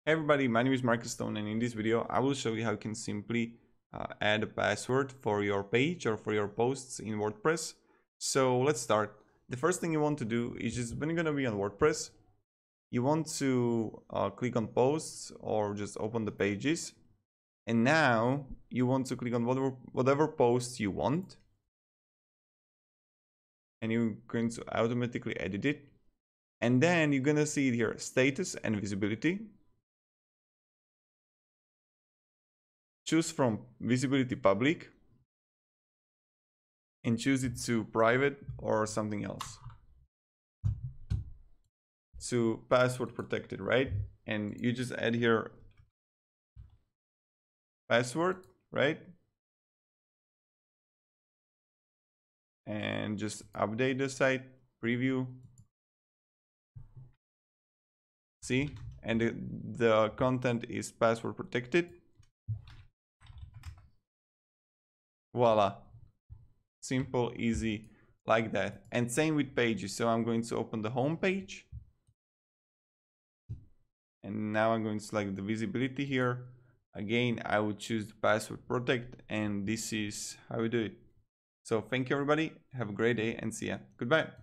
Hey everybody, my name is Marcus Stone, and in this video I will show you how you can simply add a password for your page or for your posts in WordPress. So let's start. The first thing you want to do is just when you're going to be on WordPress, you want to click on posts or just open the pages. And now you want to click on whatever post you want. And you're going to automatically edit it. And then you're going to see it here, status and visibility. Choose from visibility public and choose it to private or something else. To password protected, right? And you just add here password, right? And just update the site, preview. See? And the content is password protected. Voila. Simple, easy, like that. And same with pages. So I'm going to open the home page. And now I'm going to select the visibility here. Again, I would choose the password protect, and this is how we do it. So thank you everybody. Have a great day and see ya. Goodbye.